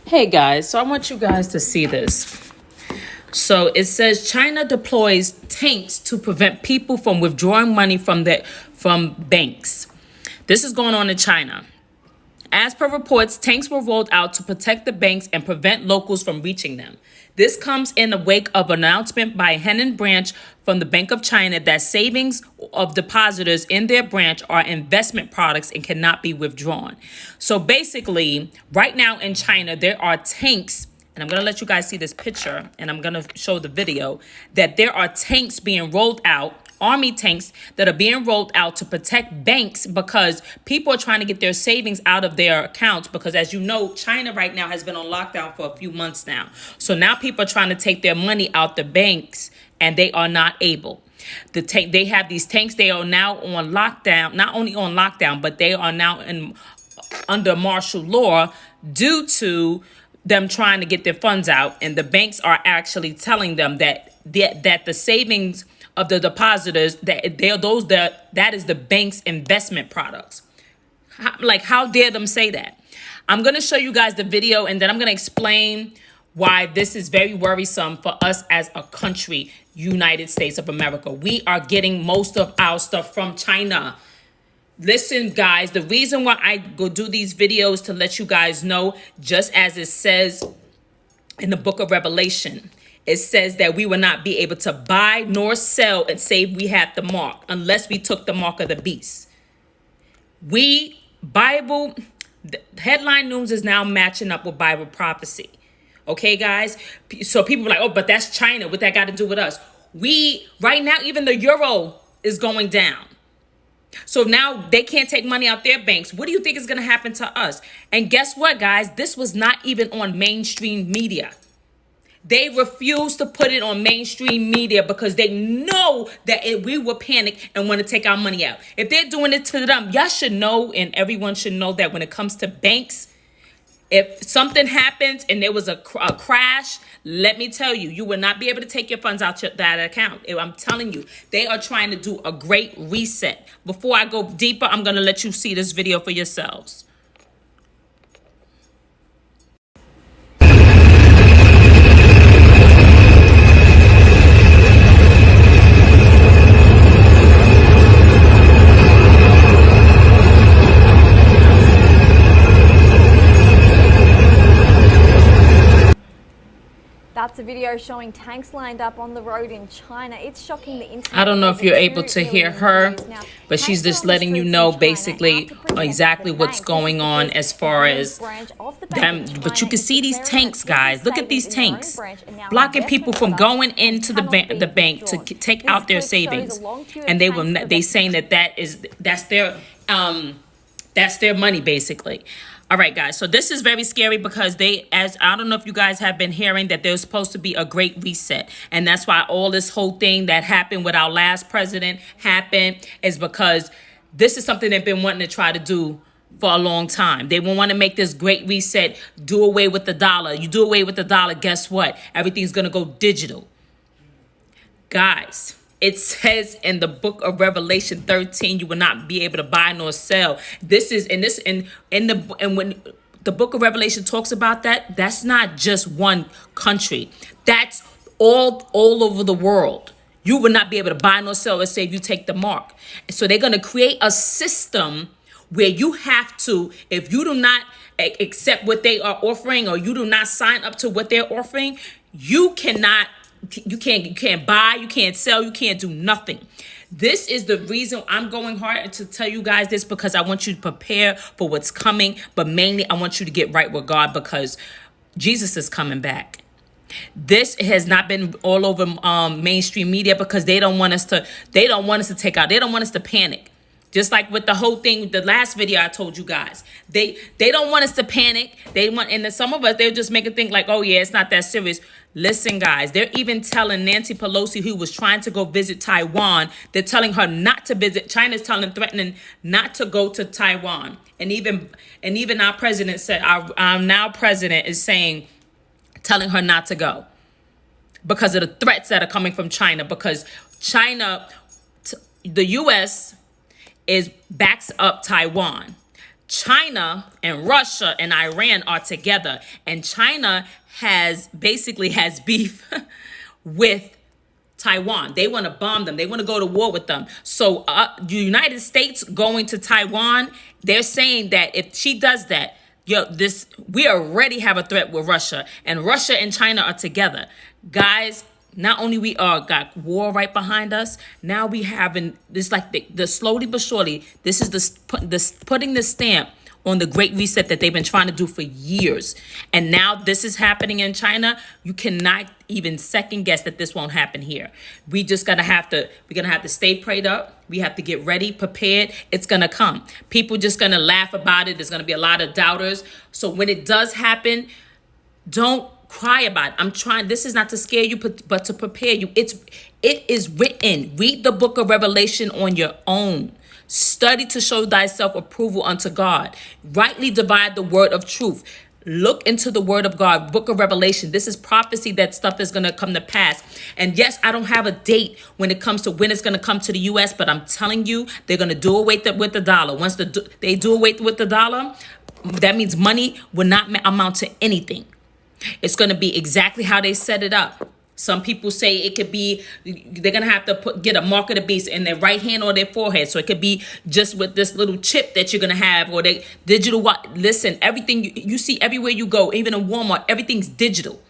Hey guys, so I want you guys to see this. So it says China deploys tanks to prevent people from withdrawing money from banks. This is going on in China. As per reports, tanks were rolled out to protect the banks and prevent locals from reaching them. This comes in the wake of an announcement by Henan branch from the Bank of China that savings of depositors in their branch are investment products and cannot be withdrawn. So basically, right now in China, there are tanks, and I'm going to let you guys see this picture, and I'm going to show the video, that there are tanks being rolled out, army tanks that are being rolled out to protect banks because people are trying to get their savings out of their accounts because, as you know, China right now has been on lockdown for a few months now. So now people are trying to take their money out the banks and they are not able. They have these tanks. They are now on lockdown, not only on lockdown, but they are now under martial law due to them trying to get their funds out. And the banks are actually telling them that the savings of the depositors, that is the bank's investment products. How dare them say that? I'm going to show you guys the video, and then I'm going to explain why this is very worrisome for us as a country, United States of America. We are getting most of our stuff from China. Listen, guys, the reason why I go do these videos to let you guys know, just as it says in the book of Revelation, it says that we will not be able to buy nor sell and say we have the mark unless we took the mark of the beast. Headline news is now matching up with Bible prophecy. Okay, guys? So people are like, oh, but that's China. What that got to do with us? Right now, even the euro is going down. So now they can't take money out their banks. What do you think is going to happen to us? And guess what, guys? This was not even on mainstream media. They refuse to put it on mainstream media because they know that we will panic and want to take our money out. If they're doing it to them, y'all should know, and everyone should know, that when it comes to banks, if something happens and there was a crash, let me tell you, you will not be able to take your funds out that account. I'm telling you, they are trying to do a great reset. Before I go deeper, I'm going to let you see this video for yourselves. That's a video showing tanks lined up on the road in China. It's shocking the internet. I don't know if you're able to hear her, but she's just letting you know basically exactly what's going on as far as them. But you can see these tanks, guys. Look at these tanks blocking people from going into the bank to take out their savings. And they saying that's their money basically. All right, guys. So this is very scary because I don't know if you guys have been hearing that there's supposed to be a great reset. And that's why all this whole thing that happened with our last president happened, is because this is something they've been wanting to try to do for a long time. They want to make this great reset, do away with the dollar. You do away with the dollar, guess what? Everything's going to go digital. Guys, it says in the book of Revelation 13, you will not be able to buy nor sell. This is when the book of Revelation talks about that, that's not just one country. That's all over the world. You will not be able to buy nor sell, let's say, if you take the mark. So they're going to create a system where you have to, if you do not accept what they are offering, or you do not sign up to what they're offering, you can't buy, you can't sell, you can't do nothing. This is the reason I'm going hard to tell you guys this, because I want you to prepare for what's coming. But mainly, I want you to get right with God, because Jesus is coming back. This has not been all over mainstream media because they don't want us to take out. They don't want us to panic. Just like with the whole thing, the last video I told you guys, they don't want us to panic. And then some of us, they'll just make it think like, oh yeah, it's not that serious. Listen, guys, they're even telling Nancy Pelosi, who was trying to go visit Taiwan, they're telling her not to visit. China's threatening not to go to Taiwan. And even our president said, our now president is telling her not to go because of the threats that are coming from China. Because China, the U.S. backs up Taiwan. China and Russia and Iran are together, and China has beef with Taiwan. They want to bomb them. They want to go to war with them. So the United States going to Taiwan, they're saying that if she does that, we already have a threat with Russia, and Russia and China are together. Guys, not only we got war right behind us, now we having this, like the slowly but surely, this is the putting the stamp on the Great Reset that they've been trying to do for years. And now this is happening in China. You cannot even second guess that this won't happen here. We're gonna have to stay prayed up. We have to get ready, prepared. It's gonna come. People just gonna laugh about it. There's gonna be a lot of doubters. So when it does happen, don't cry about it. This is not to scare you, but to prepare you. It is written. Read the book of Revelation on your own. Study to show thyself approval unto God. Rightly divide the word of truth. Look into the word of God, book of Revelation. This is prophecy, that stuff is going to come to pass. And yes, I don't have a date when it comes to when it's going to come to the U.S., but I'm telling you, they're going to do away with the dollar. Once they do away with the dollar, that means money will not amount to anything. It's going to be exactly how they set it up. Some people say it could be, they're going to have to get a mark of the beast in their right hand or their forehead. So it could be just with this little chip that you're going to have, or they digital. Listen, everything you see everywhere you go, even in Walmart, everything's digital.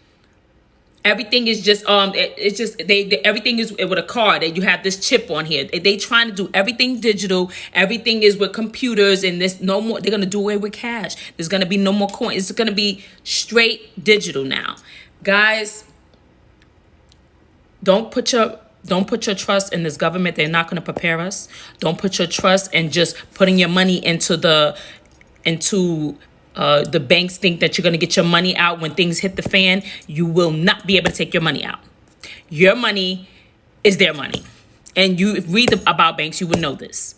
Everything is just, it's just, everything is with a card, and you have this chip on here. They trying to do everything digital. Everything is with computers, and this no more. They're going to do away with cash. There's going to be no more coins. It's going to be straight digital now. Guys, don't put your trust in this government. They're not going to prepare us. Don't put your trust in just putting your money into the banks. Think that you're going to get your money out when things hit the fan. You will not be able to take your money out. Your money is their money. And you read about banks, you will know this.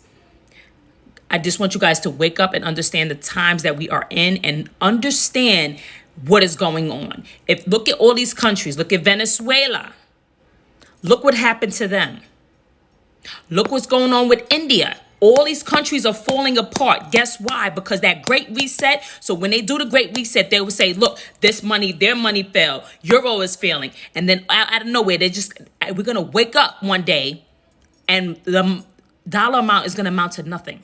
I just want you guys to wake up and understand the times that we are in, and understand what is going on. Look at all these countries. Look at Venezuela. Look what happened to them. Look what's going on with India. All these countries are falling apart. Guess why? Because that Great Reset. So when they do the Great Reset, they will say, look, their money fell. Euro is failing. And then out of nowhere, we're going to wake up one day and the dollar amount is going to amount to nothing.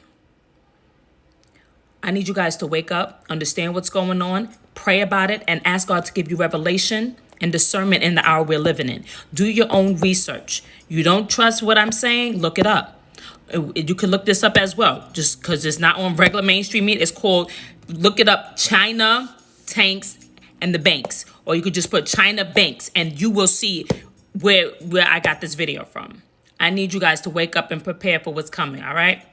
I need you guys to wake up, understand what's going on, pray about it, and ask God to give you revelation and discernment in the hour we're living in. Do your own research. You don't trust what I'm saying? Look it up. You can look this up as well, just because it's not on regular mainstream media. It's called, look it up, China, tanks, and the banks. Or you could just put China banks, and you will see where I got this video from. I need you guys to wake up and prepare for what's coming, all right?